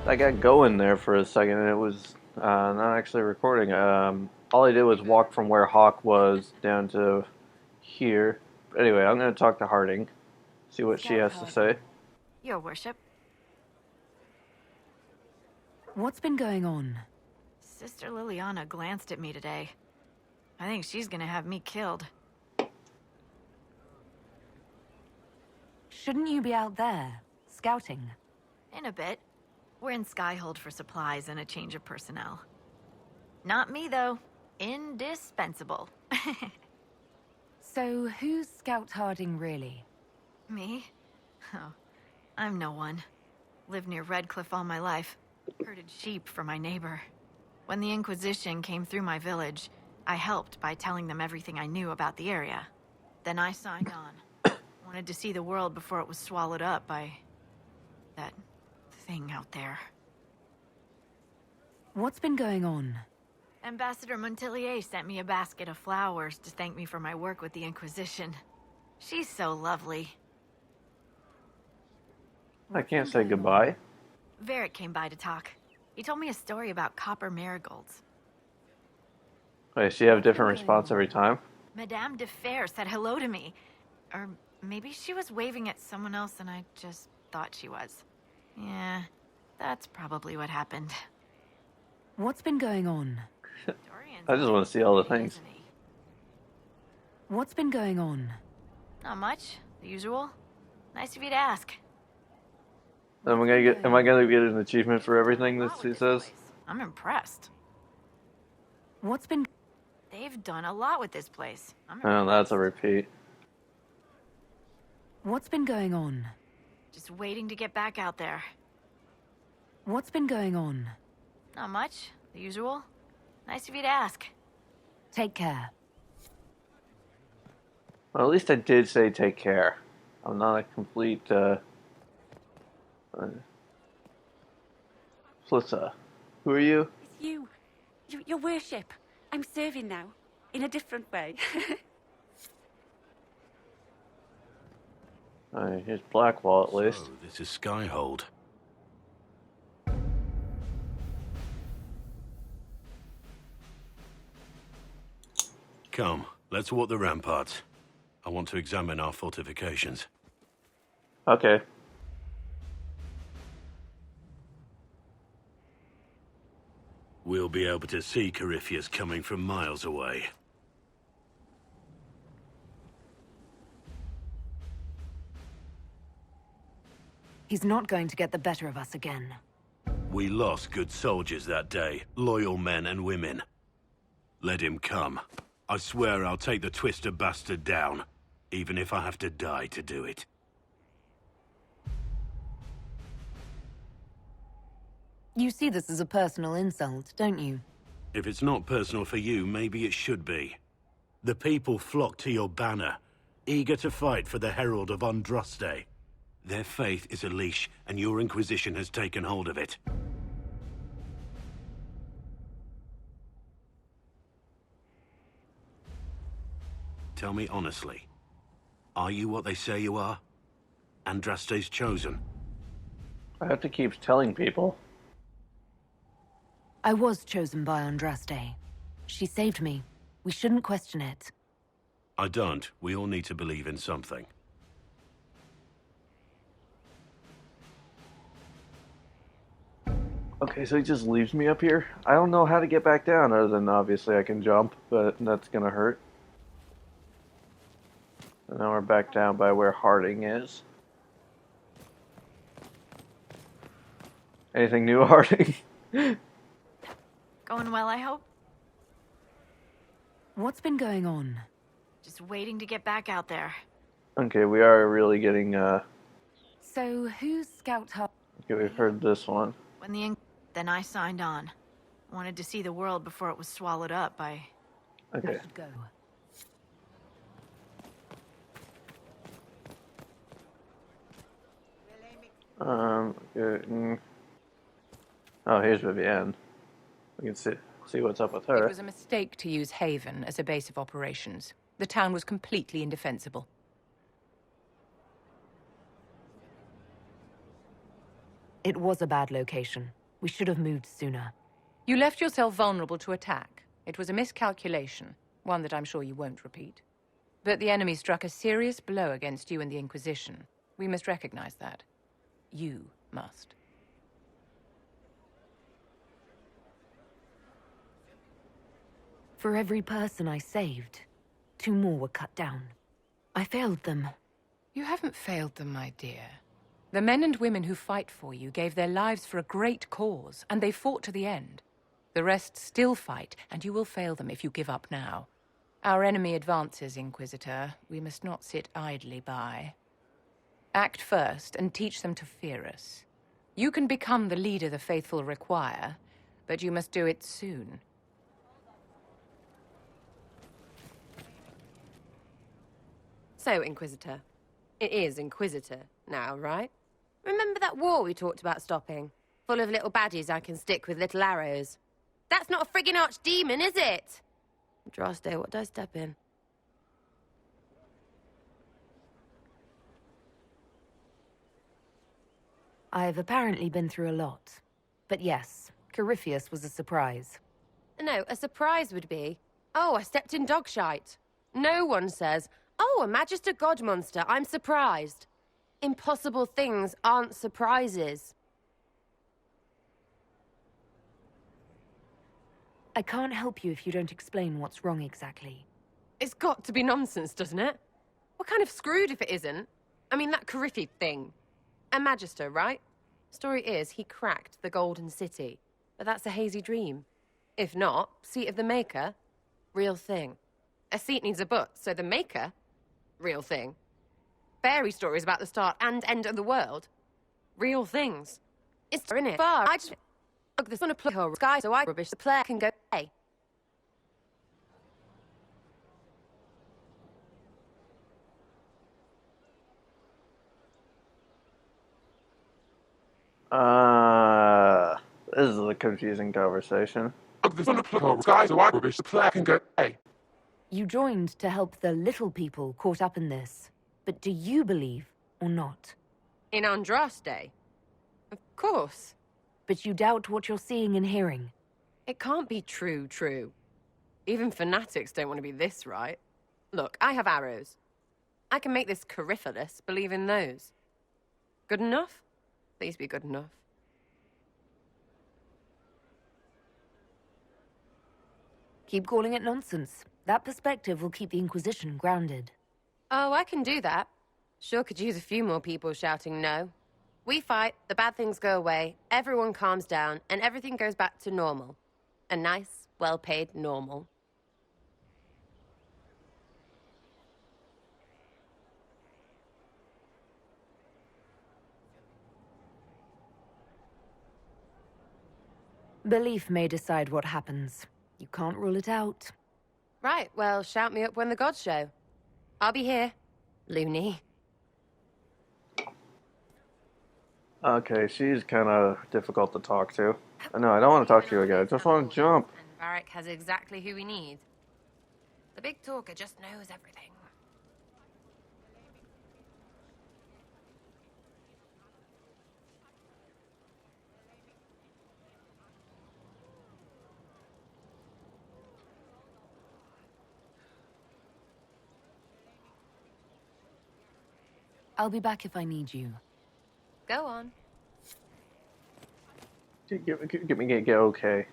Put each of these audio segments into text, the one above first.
I got going there for a second, and it was not actually recording. All I did was walk from where Hawk was down to here. But anyway, I'm going to talk to Harding, see what she has to say. Your worship. What's been going on? Sister Liliana glanced at me today. I think she's gonna have me killed. Shouldn't you be out there, scouting? In a bit. We're in Skyhold for supplies and a change of personnel. Not me, though. Indispensable. So, who's Scout Harding really? Me? Oh, I'm no one. Lived near Redcliffe all my life. Herded sheep for my neighbor. When the Inquisition came through my village, I helped by telling them everything I knew about the area. Then I signed on. Wanted to see the world before it was swallowed up by... that thing out there. What's been going on? Ambassador Montilier sent me a basket of flowers to thank me for my work with the Inquisition. She's so lovely. I can't say goodbye. Varric came by to talk. He told me a story about copper marigolds. Wait, so you have a different response every time? Madame de Fer said hello to me. Or maybe she was waving at someone else and I just thought she was. Yeah, that's probably what happened. What's been going on? I just want to see all the things. What's been going on? Not much. The usual. Nice of you to ask. Am I gonna get an achievement for everything that he says? I'm impressed. What's been... They've done a lot with this place. Oh, that's a repeat. What's been going on? Just waiting to get back out there. What's been going on? Not much. The usual. Nice of you to ask. Take care. Well, at least I did say take care. I'm not a complete, Flissa. Who are you? It's you. Your worship. I'm serving now. In a different way. Here's Blackwall at least. So, this is Skyhold. Come, let's walk the ramparts. I want to examine our fortifications. Okay. We'll be able to see Corypheus coming from miles away. He's not going to get the better of us again. We lost good soldiers that day, loyal men and women. Let him come. I swear I'll take the Twister bastard down, even if I have to die to do it. You see this as a personal insult, don't you? If it's not personal for you, maybe it should be. The people flock to your banner, eager to fight for the Herald of Andraste. Their faith is a leash, and your Inquisition has taken hold of it. Tell me honestly, are you what they say you are? Andraste's chosen? I have to keep telling people. I was chosen by Andraste. She saved me. We shouldn't question it. I don't. We all need to believe in something. Okay, so he just leaves me up here? I don't know how to get back down other than obviously I can jump, but that's gonna hurt. And now we're back down by where Harding is. Anything new, Harding? Going well, I hope? What's been going on? Just waiting to get back out there. Okay, we are really getting, So, who's Scout Harding? Okay, we've heard this one. Then I signed on. Wanted to see the world before it was swallowed up by... Okay. I should go. Okay. Oh, here's Vivienne. We can see what's up with her. It was a mistake to use Haven as a base of operations. The town was completely indefensible. It was a bad location. We should have moved sooner. You left yourself vulnerable to attack. It was a miscalculation, one that I'm sure you won't repeat. But the enemy struck a serious blow against you and the Inquisition. We must recognize that. You must. For every person I saved, 2 more were cut down. I failed them. You haven't failed them, my dear. The men and women who fight for you gave their lives for a great cause, and they fought to the end. The rest still fight, and you will fail them if you give up now. Our enemy advances, Inquisitor. We must not sit idly by. Act first, and teach them to fear us. You can become the leader the faithful require, but you must do it soon. So, Inquisitor. It is Inquisitor now, right? Remember that war we talked about stopping? Full of little baddies I can stick with little arrows. That's not a friggin' archdemon, is it? Andraste, what did I step in? I've apparently been through a lot. But yes, Corypheus was a surprise. No, a surprise would be, oh, I stepped in dog shite. No one says, oh, a Magister God monster, I'm surprised. Impossible things aren't surprises. I can't help you if you don't explain what's wrong exactly. It's got to be nonsense, doesn't it? We're kind of screwed if it isn't. I mean, that Corypheus thing. A Magister, right? Story is, he cracked the Golden City. But that's a hazy dream. If not, seat of the Maker, real thing. A seat needs a butt, so the Maker, real thing. Fairy stories about the start and end of the world, real things. It's in it. Bar. I just look this on a play sky, so I rubbish the player can go. Hey. This is a confusing conversation. You joined to help the little people caught up in this. But do you believe or not? In Andraste? Of course. But you doubt what you're seeing and hearing. It can't be true. Even fanatics don't want to be this right. Look, I have arrows. I can make this Corypheus believe in those. Good enough? Please be good enough. Keep calling it nonsense. That perspective will keep the Inquisition grounded. Oh, I can do that. Sure could use a few more people shouting no. We fight, the bad things go away, everyone calms down, and everything goes back to normal. A nice, well-paid normal. Belief may decide what happens. You can't rule it out. Right, well, shout me up when the gods show. I'll be here, loony. Okay, she's kind of difficult to talk to. No, I don't want to talk to you again. I just want to jump. And Varric has exactly who we need. The big talker just knows everything. I'll be back if I need you. Go on. Get okay.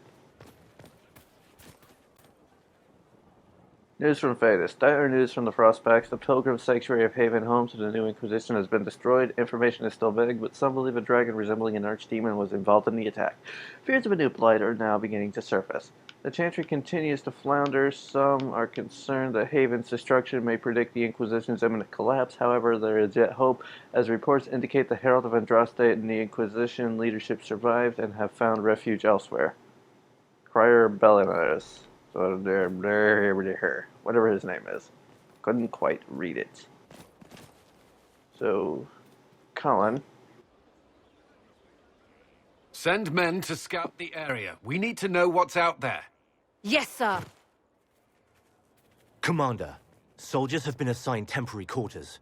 News from Phaedus. Dire news from the Frostbacks. The Pilgrim Sanctuary of Haven, home to the new Inquisition, has been destroyed. Information is still vague, but some believe a dragon resembling an archdemon was involved in the attack. Fears of a new blight are now beginning to surface. The Chantry continues to flounder. Some are concerned that Haven's destruction may predict the Inquisition's imminent collapse. However, there is yet hope, as reports indicate the Herald of Andraste and the Inquisition leadership survived and have found refuge elsewhere. Crier Bellinus. Whatever his name is. Couldn't quite read it. So, Colin. Send men to scout the area. We need to know what's out there. Yes, sir. Commander, soldiers have been assigned temporary quarters.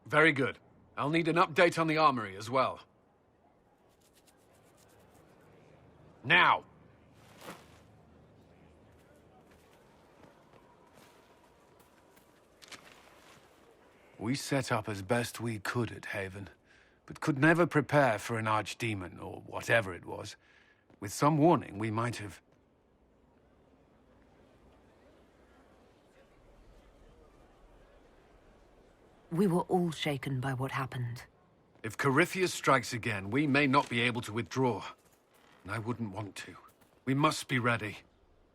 Very good. I'll need an update on the armory as well. Now! We set up as best we could at Haven, but could never prepare for an archdemon, or whatever it was. With some warning, we might have... We were all shaken by what happened. If Corypheus strikes again, we may not be able to withdraw. And I wouldn't want to. We must be ready.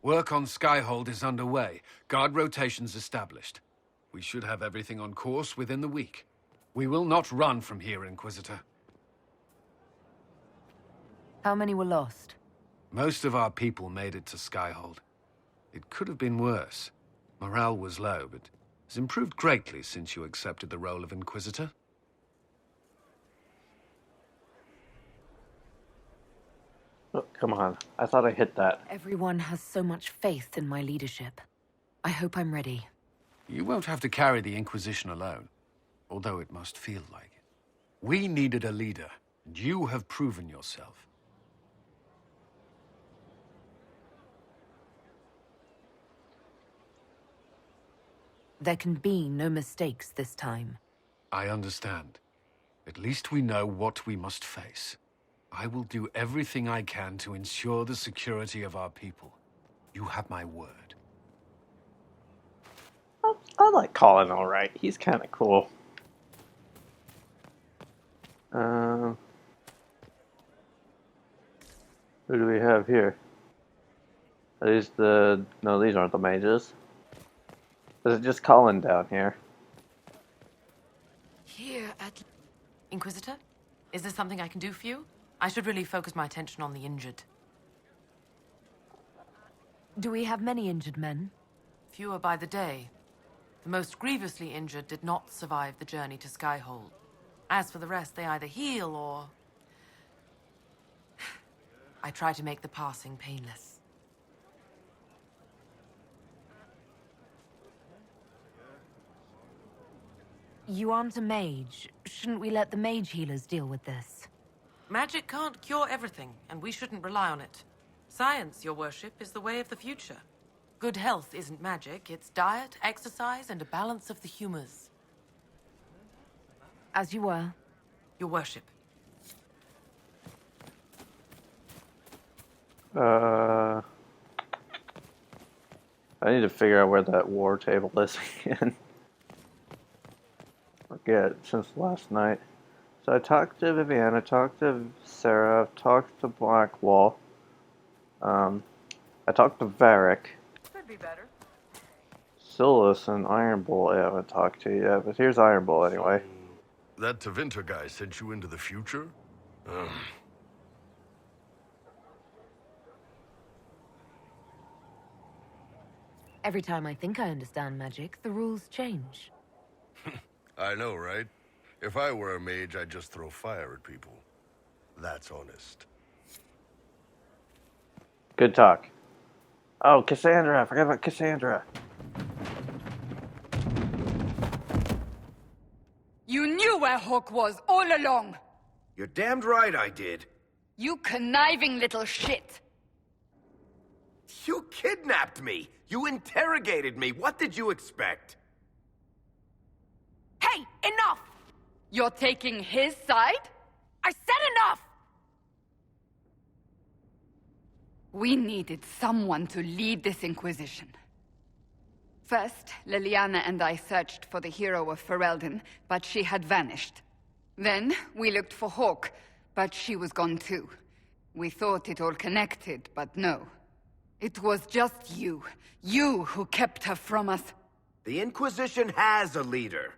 Work on Skyhold is underway. Guard rotations established. We should have everything on course within the week. We will not run from here, Inquisitor. How many were lost? Most of our people made it to Skyhold. It could have been worse. Morale was low, but has improved greatly since you accepted the role of Inquisitor. Oh, come on. I thought I hit that. Everyone has so much faith in my leadership. I hope I'm ready. You won't have to carry the Inquisition alone, although it must feel like it. We needed a leader, and you have proven yourself. There can be no mistakes this time. I understand. At least we know what we must face. I will do everything I can to ensure the security of our people. You have my word. I like Colin alright. He's kind of cool. Who do we have here? Are these the... No, these aren't the mages. Is it just Colin down here? Here at... Inquisitor? Is there something I can do for you? I should really focus my attention on the injured. Do we have many injured men? Fewer by the day. The most grievously injured did not survive the journey to Skyhold. As for the rest, they either heal or... I try to make the passing painless. You aren't a mage. Shouldn't we let the mage healers deal with this? Magic can't cure everything, and we shouldn't rely on it. Science, your worship, is the way of the future. Good health isn't magic, it's diet, exercise, and a balance of the humors. As you were. Your worship. I need to figure out where that war table is again. Forget since last night. So I talked to Vivienne, I talked to Sarah, I've talked to Blackwall. I talked to Varric. Could be better. Silas and Iron Bull I haven't talked to yet, but here's Iron Bull anyway. That Tevinter guy sent you into the future? Every time I think I understand magic, the rules change. I know, right? If I were a mage, I'd just throw fire at people. That's honest. Good talk. Oh, Cassandra, I forgot about Cassandra. You knew where Hawk was all along! You're damned right I did. You conniving little shit! You kidnapped me! You interrogated me! What did you expect? Hey, enough! You're taking his side? I said enough! We needed someone to lead this Inquisition. First, Liliana and I searched for the hero of Ferelden, but she had vanished. Then, we looked for Hawk, but she was gone too. We thought it all connected, but no. It was just you. You who kept her from us. The Inquisition has a leader.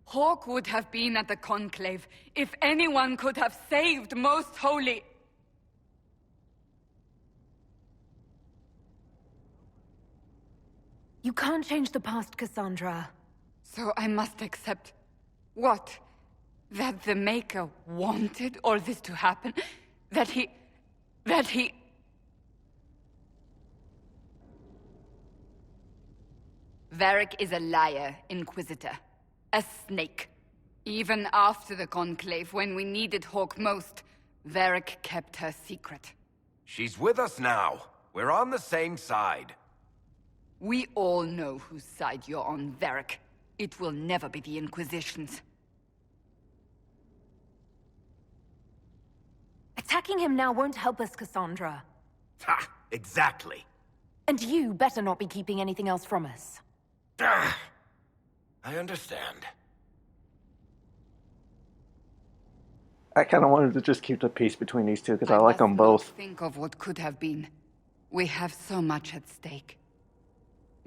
Hawk would have been at the Conclave if anyone could have saved Most Holy... You can't change the past, Cassandra. So I must accept... what? That the Maker wanted all this to happen? That he... Varric is a liar, Inquisitor. A snake. Even after the Conclave, when we needed Hawk most, Varric kept her secret. She's with us now. We're on the same side. We all know whose side you're on, Varric. It will never be the Inquisition's. Attacking him now won't help us, Cassandra. Ha! Exactly. And you better not be keeping anything else from us. I understand. I kind of wanted to just keep the peace between these two because I like them must both. not think of what could have been. We have so much at stake.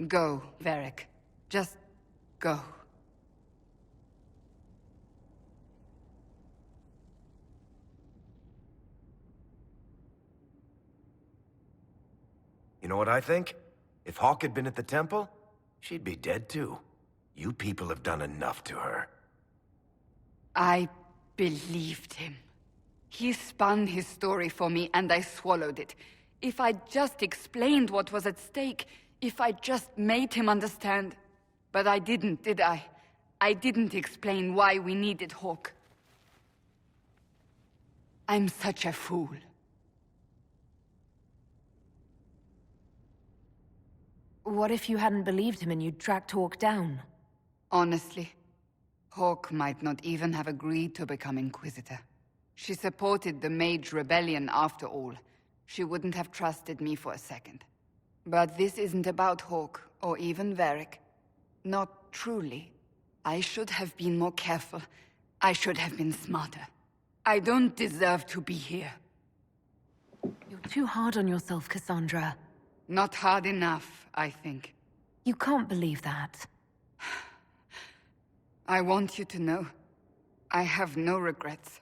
Go, Varric. Just go. You know what I think? If Hawk had been at the temple, she'd be dead too. You people have done enough to her. I believed him. He spun his story for me, and I swallowed it. If I just explained what was at stake, if I just made him understand. But I didn't, did I? I didn't explain why we needed Hawk. I'm such a fool. What if you hadn't believed him and you'd tracked Hawk down? Honestly, Hawk might not even have agreed to become Inquisitor. She supported the Mage Rebellion after all. She wouldn't have trusted me for a second. But this isn't about Hawk, or even Varric. Not truly. I should have been more careful. I should have been smarter. I don't deserve to be here. You're too hard on yourself, Cassandra. Not hard enough, I think. You can't believe that. I want you to know, I have no regrets.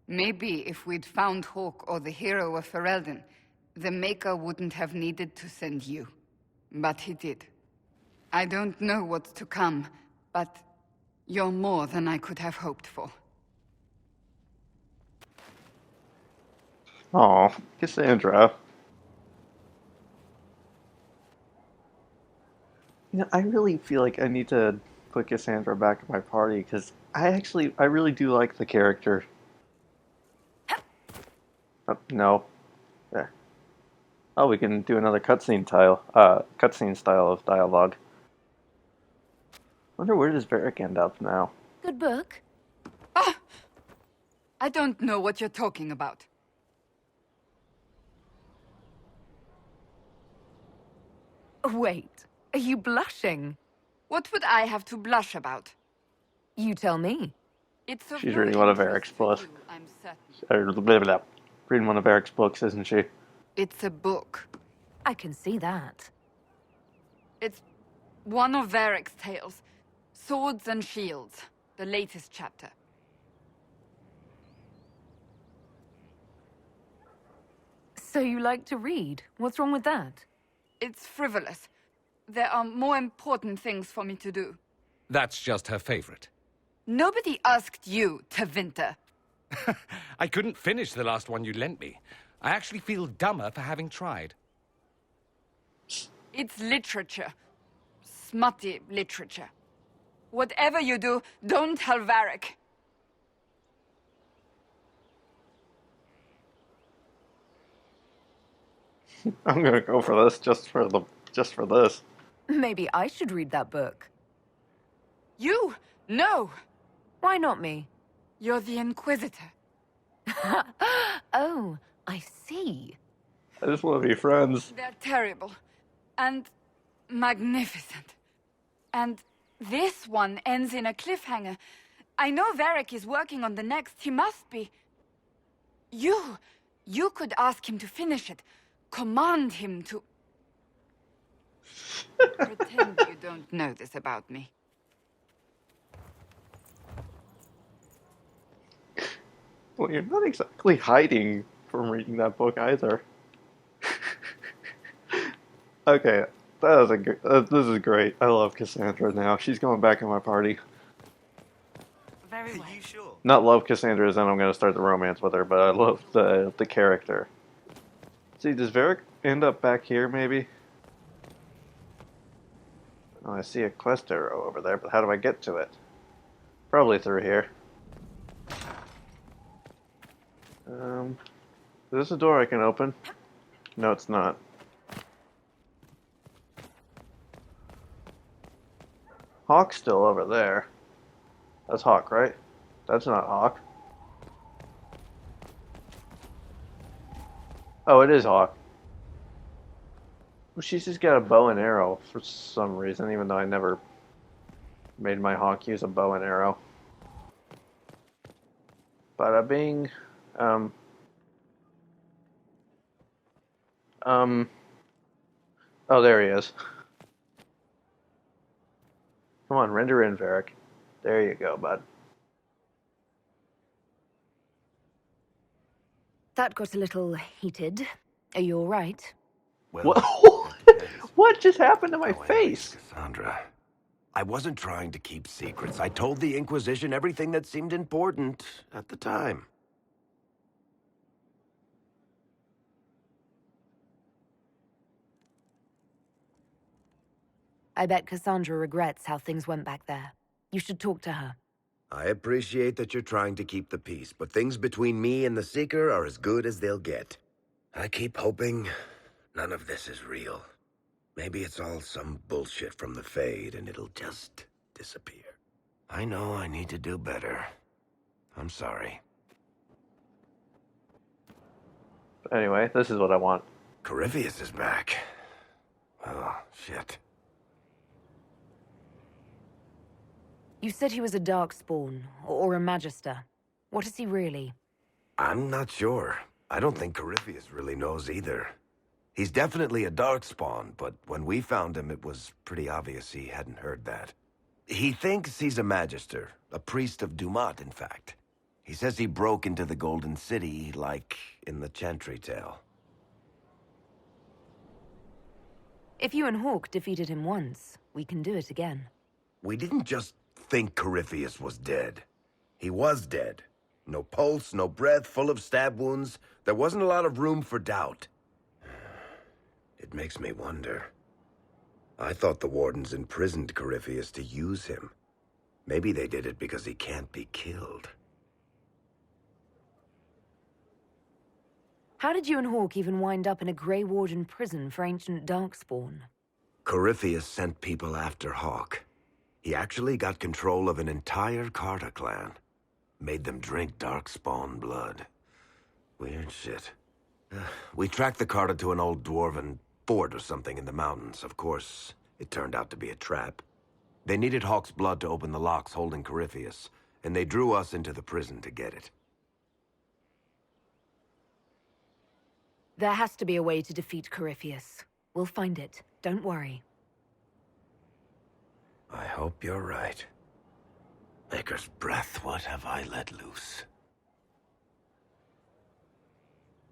Maybe if we'd found Hawk or the hero of Ferelden, the Maker wouldn't have needed to send you. But he did. I don't know what's to come, but you're more than I could have hoped for. Aw, Cassandra. You know, I really feel like I need to put Cassandra back in my party because I really do like the character. Oh, no. There. Oh, we can do another cutscene style of dialogue. Wonder where does Varric end up now? Good book. Ah! I don't know what you're talking about. Wait, are you blushing? What would I have to blush about? You tell me. It's of She's no reading one of interest Varric's for books. you, I'm certain. Or blah, blah, blah. Reading one of Varric's books, isn't she? It's a book. I can see that. It's one of Varric's tales. Swords and Shields. The latest chapter. So you like to read? What's wrong with that? It's frivolous. There are more important things for me to do. That's just her favorite. Nobody asked you, Tevinter. I couldn't finish the last one you lent me. I actually feel dumber for having tried. It's literature. Smutty literature. Whatever you do, don't tell Varric. I'm gonna go for this just for this. Maybe I should read that book. You? No! Why not me? You're the Inquisitor. Oh, I see. I just want to be friends. They're terrible. And magnificent. And this one ends in a cliffhanger. I know Varric is working on the next. He must be. You could ask him to finish it. Command him to... Pretend you don't know this about me. Well, you're not exactly hiding from reading that book either. Okay, this is great. I love Cassandra now. She's going back in my party. Very well. You sure? Not love Cassandra as then I'm going to start the romance with her, but I love the character. See, does Varric end up back here, maybe? Oh, I see a quest arrow over there, but how do I get to it? Probably through here. Is this a door I can open? No, it's not. Hawk's still over there. That's Hawk, right? That's not Hawk. Oh, it is Hawk. Well, she's just got a bow and arrow for some reason, even though I never made my Hawk use a bow and arrow. Bada bing. Oh, there he is. Come on, render in, Varric. There you go, bud. That got a little heated. Are you all right? Well, What? What just happened to my face? Cassandra, I wasn't trying to keep secrets. I told the Inquisition everything that seemed important at the time. I bet Cassandra regrets how things went back there. You should talk to her. I appreciate that you're trying to keep the peace, but things between me and the Seeker are as good as they'll get. I keep hoping none of this is real. Maybe it's all some bullshit from the Fade and it'll just disappear. I know I need to do better. I'm sorry. Anyway, this is what I want. Corypheus is back. Oh, shit. You said he was a Darkspawn, or a Magister. What is he really? I'm not sure. I don't think Corypheus really knows either. He's definitely a Darkspawn, but when we found him, it was pretty obvious he hadn't heard that. He thinks he's a Magister, a priest of Dumat, in fact. He says he broke into the Golden City, like in the Chantry tale. If you and Hawk defeated him once, we can do it again. We didn't just think Corypheus was dead. He was dead. No pulse, no breath, full of stab wounds. There wasn't a lot of room for doubt. It makes me wonder. I thought the Wardens imprisoned Corypheus to use him. Maybe they did it because he can't be killed. How did you and Hawk even wind up in a Grey Warden prison for ancient Darkspawn? Corypheus sent people after Hawk. He actually got control of an entire Carta clan. Made them drink Darkspawn blood. Weird shit. We tracked the Carta to an old dwarven fort or something in the mountains. Of course, it turned out to be a trap. They needed Hawk's blood to open the locks holding Corypheus, and they drew us into the prison to get it. There has to be a way to defeat Corypheus. We'll find it. Don't worry. I hope you're right. Maker's breath, what have I let loose?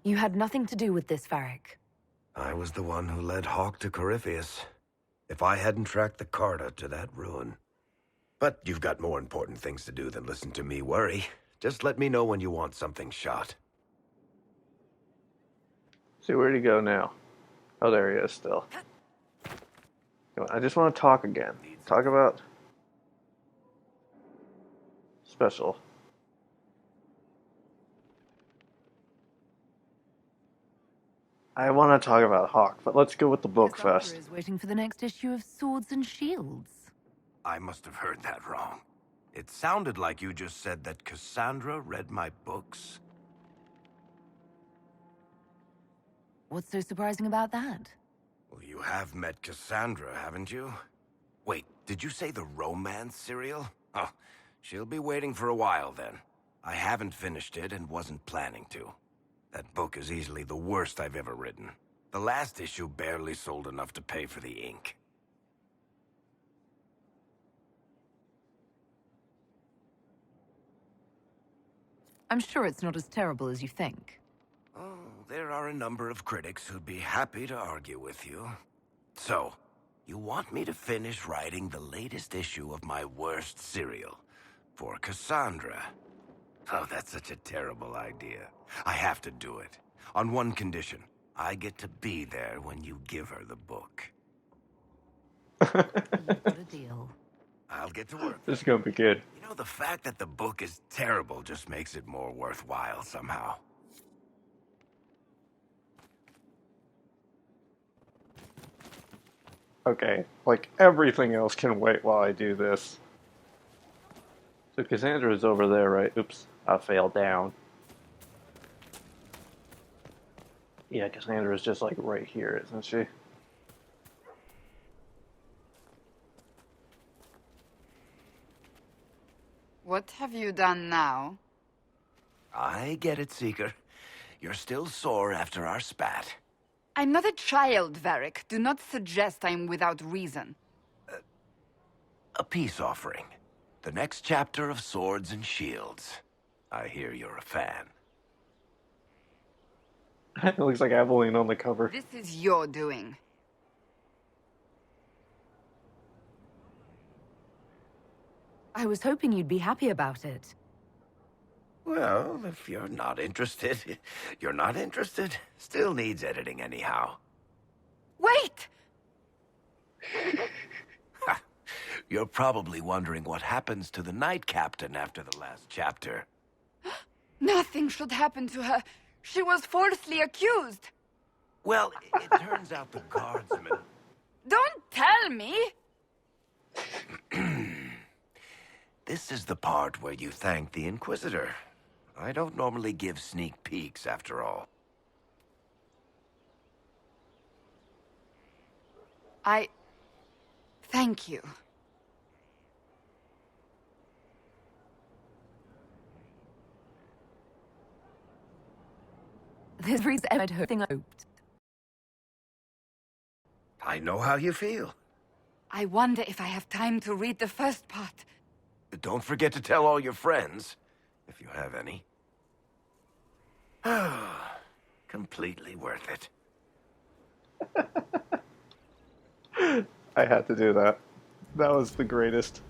You had nothing to do with this, Varric. I was the one who led Hawk to Corypheus. If I hadn't tracked the Carta to that ruin. But you've got more important things to do than listen to me worry. Just let me know when you want something shot. See, where'd he go now? Oh, there he is still. Come on, I just want to talk again. Talk about special. I want to talk about Hawk, but let's go with the book Cassandra first. is waiting for the next issue of Swords and Shields. I must have heard that wrong. It sounded like you just said that Cassandra read my books. What's so surprising about that? Well, you have met Cassandra, haven't you? Wait, did you say the romance serial? Oh, she'll be waiting for a while then. I haven't finished it and wasn't planning to. That book is easily the worst I've ever written. The last issue barely sold enough to pay for the ink. I'm sure it's not as terrible as you think. Oh, there are a number of critics who'd be happy to argue with you. So, you want me to finish writing the latest issue of my worst serial for Cassandra? Oh, that's such a terrible idea. I have to do it. On one condition. I get to be there when you give her the book. What a deal. I'll get to work. This is gonna be good. You know, the fact that the book is terrible just makes it more worthwhile somehow. Okay, like everything else can wait while I do this. So Cassandra is over there, right? Oops, I fell down. Yeah, Cassandra is just like right here, isn't she? What have you done now? I get it, Seeker. You're still sore after our spat. I'm not a child, Varric. Do not suggest I'm without reason. A peace offering. The next chapter of Swords and Shields. I hear you're a fan. It looks like Aveline on the cover. This is your doing. I was hoping you'd be happy about it. Well, if you're not interested, you're not interested. Still needs editing anyhow. Wait! You're probably wondering what happens to the Knight Captain after the last chapter. Nothing should happen to her. She was falsely accused. Well, it turns out the guardsmen... Don't tell me! This is the part where you thank the Inquisitor. I don't normally give sneak peeks, after all. Thank you. This brings everything I hoped. I know how you feel. I wonder if I have time to read the first part. Don't forget to tell all your friends, if you have any. Completely worth it. I had to do that. That was the greatest.